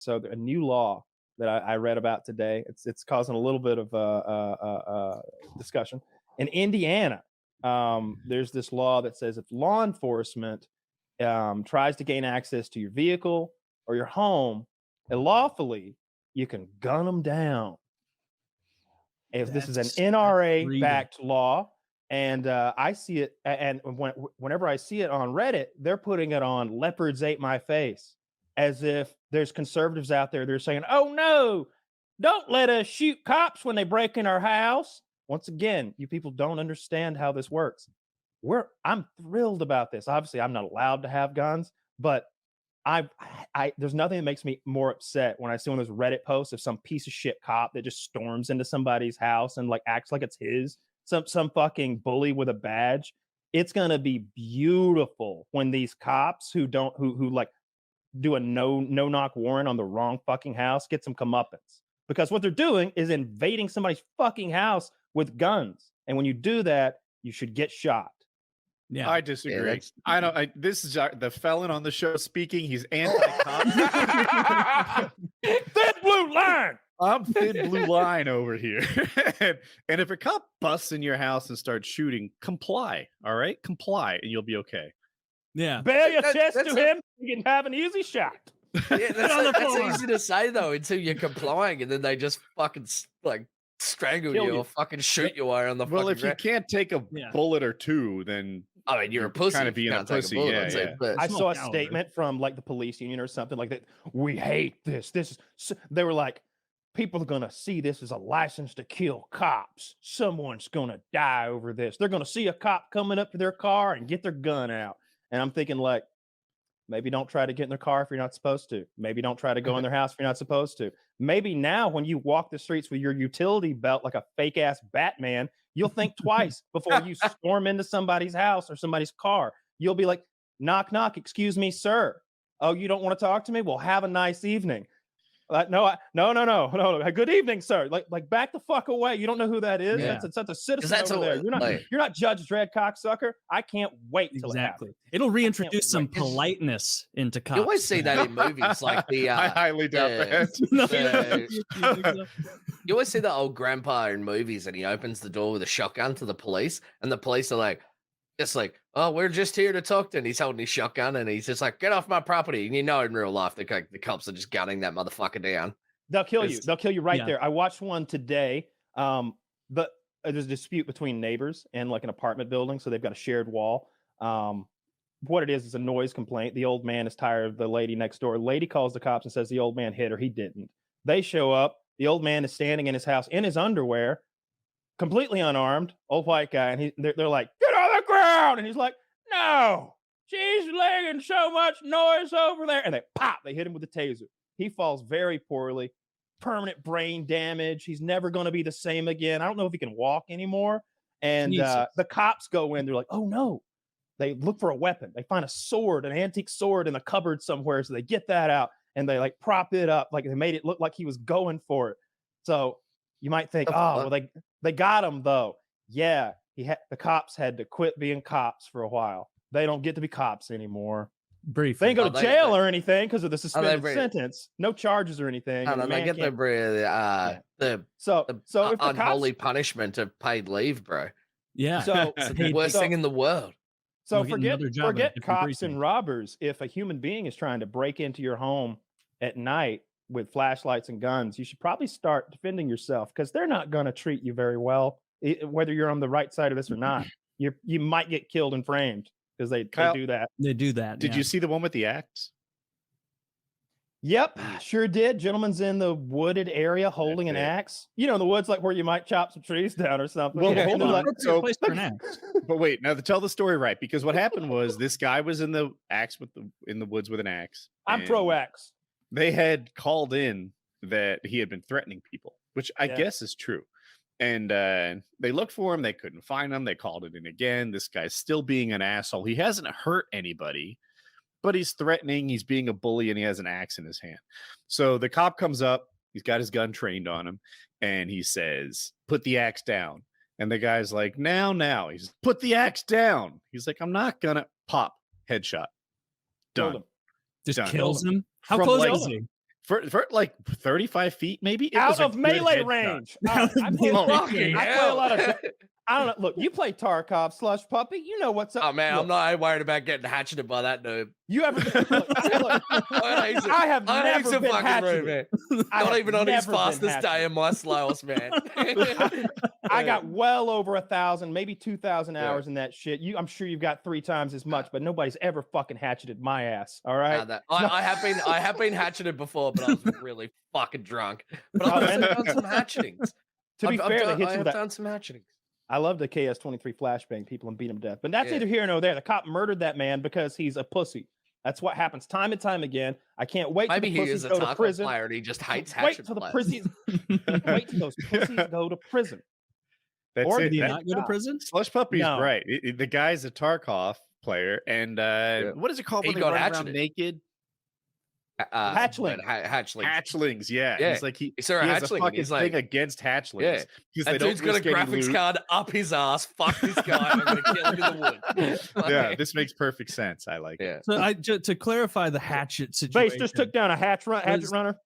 So a new law that I read about today. It's causing a little bit of discussion in Indiana. There's this law that says if law enforcement tries to gain access to your vehicle or your home lawfully, you can gun them down. If this is an NRA-backed law, and I see it, and whenever I see it on Reddit, they're putting it on "Leopards Ate My Face," as if there's conservatives out there. They're saying, "Oh no, don't let us shoot cops when they break in our house." Once again, you people don't understand how this works. I'm thrilled about this. Obviously, I'm not allowed to have guns, but there's nothing that makes me more upset when I see one of those Reddit posts of some piece of shit cop that just storms into somebody's house and like acts like it's his, some fucking bully with a badge. It's gonna be beautiful when these cops who like do a no knock warrant on the wrong fucking house get some comeuppance, because what they're doing is invading somebody's fucking house with guns, and when you do that, you should get shot. Yeah, I disagree. This is the felon on the show speaking. He's anti-cop. Thin blue line. I'm thin blue line over here. and if a cop busts in your house and starts shooting, comply. All right, comply, and you'll be okay. Yeah, bail your chest to him. You can have an easy shot. Yeah, that's easy to say though until you're complying, and then they just fucking like strangle you or fucking shoot you while you're on the well, fucking if you can't take a bullet or two, then I mean you're a pussy. Kind of being a pussy. I saw a statement from like the police union or something like that. We hate this. They were like, people are gonna see this as a license to kill cops. Someone's gonna die over this. They're gonna see a cop coming up to their car and get their gun out. And I'm thinking, like, maybe don't try to get in their car if you're not supposed to. Maybe don't try to go in their house if you're not supposed to. Maybe now when you walk the streets with your utility belt like a fake ass Batman, you'll think twice before you storm into somebody's house or somebody's car. You'll be like, knock, knock, excuse me, sir. Oh, you don't want to talk to me? Well, have a nice evening. No. Good evening, sir. Like, back the fuck away. You don't know who that is. Yeah. That's a citizen over there. You're not Judge Dredd cocksucker. I can't wait till it happens. It'll reintroduce some politeness into cops. You always see that in movies, like the. I highly doubt that. You always see the old grandpa in movies, and he opens the door with a shotgun to the police, and the police are like, it's like, oh, we're just here to talk to, and he's holding his shotgun, and he's just like, get off my property. And you know, in real life, the cops are just gunning that motherfucker down. They'll kill you. They'll kill you right there. I watched one today. But there's a dispute between neighbors in like an apartment building, so they've got a shared wall. What it is a noise complaint. The old man is tired of the lady next door. Lady calls the cops and says the old man hit her. He didn't. They show up. The old man is standing in his house in his underwear, completely unarmed, old white guy, and they're like, get on the ground, and he's like, no, she's making so much noise over there, and they hit him with a taser. He falls very poorly, permanent brain damage. He's never going to be the same again. I don't know if he can walk anymore. And the cops go in. They're like, oh no. They look for a weapon. They find a sword, an antique sword in a cupboard somewhere, so they get that out and they like prop it up, like they made it look like he was going for it. So you might think, well, they got him though. Yeah, the cops had to quit being cops for a while. They don't get to be cops anymore. Brief. They didn't go to jail or anything because of the suspended sentence. No charges or anything. No, they get the unholy punishment of paid leave, bro. Yeah. So it's the worst thing in the world. So forget cops and robbers. If a human being is trying to break into your home at night with flashlights and guns, you should probably start defending yourself, because they're not going to treat you very well, whether you're on the right side of this or not. You might get killed and framed because they do that. They do that. Did you see the one with the axe? Yep, sure did. Gentleman's in the wooded area holding an axe. You know, in the woods, like where you might chop some trees down or something. Well, hold on. But wait, now to tell the story right, because what happened was this guy was in the woods with an axe. I'm pro axe. They had called in that he had been threatening people, which I guess is true. And they looked for him. They couldn't find him. They called it in again. This guy's still being an asshole. He hasn't hurt anybody, but he's threatening. He's being a bully, and he has an axe in his hand. So the cop comes up. He's got his gun trained on him, and he says, put the axe down. And the guy's like, now. He says, put the axe down. He's like, I'm not gonna. Pop. Headshot. Done. Just kills him. How From close like, was he? For like 35 feet, maybe it Out was a of good melee headshot. range. Out of I play, melee I Fucking play a lot of. hell. I don't know. Look, you play Tarkov, Slush Puppy. You know what's up. Oh man, Look, I'm not worried about getting hatcheted by that noob. You ever? Look, I have never been hatcheted. Man. I Not have even on his never been fastest day hatcheted. and my slowest, man. I got well over 1,000, maybe 2,000 hours in that shit. I'm sure you've got 3 times as much, but nobody's ever fucking hatcheted my ass. All right. I have been hatcheted before, but I was really fucking drunk. But I've done some hatchetings. To be fair, they hit you I've with that. done some hatchetings. I love the KS-23 flashbang people and beat them to death, but that's Yeah. neither here nor there. The cop murdered that man because he's a pussy. That's what happens time and time again. I can't wait till Maybe the he pussies is a go to Tarkov prison. player and he just hates Wait hatchet till the players. pussies. Wait till those pussies go to prison. That's Or it. Did he That- not go to prison? Slush Puppy's No. right. The guy's a Tarkov player, and what is it called He when they got run around hatcheted. naked? Hatchling. Hatchling. Hatchlings, yeah. Yeah. He's like he He saw a has a hatchling and fucking he's like, thing against hatchlings. Yeah. because That they don't dude's got a risk any graphics loot. card up his ass. Fuck this guy. I'm gonna kill him in the woods. Yeah, this makes perfect sense. I like it. Yeah. So to clarify the hatchet situation, Base just took down a hatchet runner.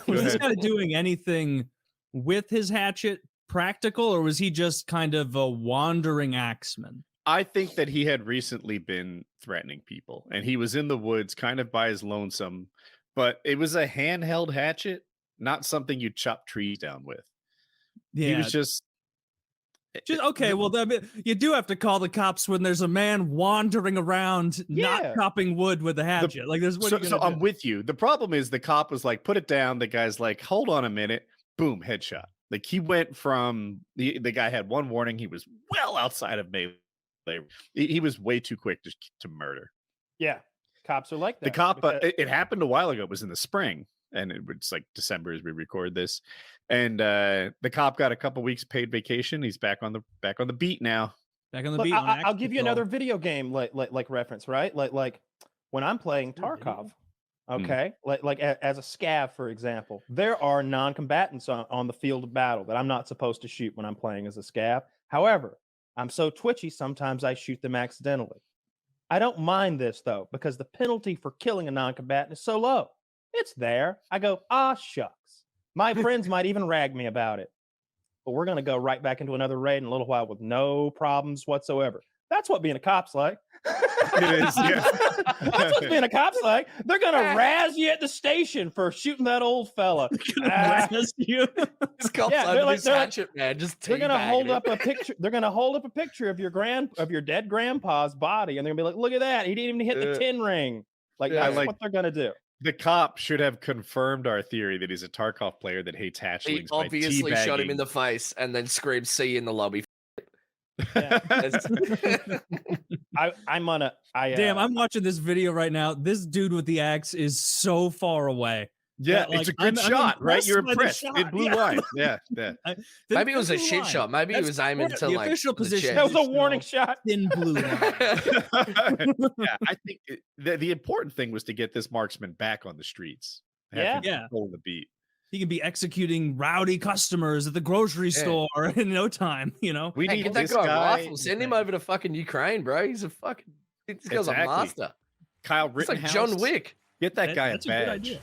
was this ahead. guy doing anything with his hatchet practical, or was he just kind of a wandering axeman? I think that he had recently been threatening people, and he was in the woods, kind of by his lonesome. But it was a handheld hatchet, not something you chop trees down with. Yeah, He was just okay. Well, you do have to call the cops when there's a man wandering around, Yeah. not chopping wood with a hatchet. Like, there's what so, are you so gonna I'm do? with you. The problem is the cop was like, put it down. The guy's like, hold on a minute. Boom, headshot. Like he went from the guy had one warning. He was well outside of melee. He was way too quick to murder. Yeah, cops are like that. The cop, because- it happened a while ago. It was in the spring, and it was like December as we record this. And the cop got a couple weeks paid vacation. He's back on the beat now. Back on the Look, beat. I'll give you another video game like reference, right? Like when I'm playing Tarkov, okay, like as a scav, for example, there are non-combatants on the field of battle that I'm not supposed to shoot when I'm playing as a scav. However, I'm so twitchy, sometimes I shoot them accidentally. I don't mind this though, because the penalty for killing a non-combatant is so low. It's there. I go, shucks. My friends might even rag me about it. But we're going to go right back into another raid in a little while with no problems whatsoever. That's what being a cop's like. It is, yeah. That's what being a cop's like. They're going to razz you at the station for shooting that old fella. Razz you. This cop's Yeah, under they're this like- hatchet, man. Just They're going to teabagging hold him. up a picture. They're going to hold up a picture of your dead grandpa's body, and they're going to be like, "Look at that. He didn't even hit the tin ring." Like Yeah, that's what they're going to do. The cop should have confirmed our theory that he's a Tarkov player that hates He hatchlings. obviously by shot him in teabagging. the face and then screamed "See you in the lobby." I'm on a. Damn, I'm watching this video right now. This dude with the axe is so far away. Yeah, Like, it's a good I'm shot, right? You're impressed by the impressed. It shot, blew yeah. wide. Yeah, yeah. Maybe it was a blue shit line. shot. Maybe he That's was aiming correct. to The like official the position. chest. That was a Just warning no shot. Thin blue line. Yeah, I think the important thing was to get this marksman back on the streets. Have him Yeah. control the beat. He can be executing rowdy customers at the grocery store in no time. You know. We Hey, need get that this guy a guy. rifle. Send him over to fucking Ukraine, bro. He's a fucking. This guy's Exactly. a master. Kyle It's like Rittenhouse. John Wick. Get that guy That's a a good badge. idea.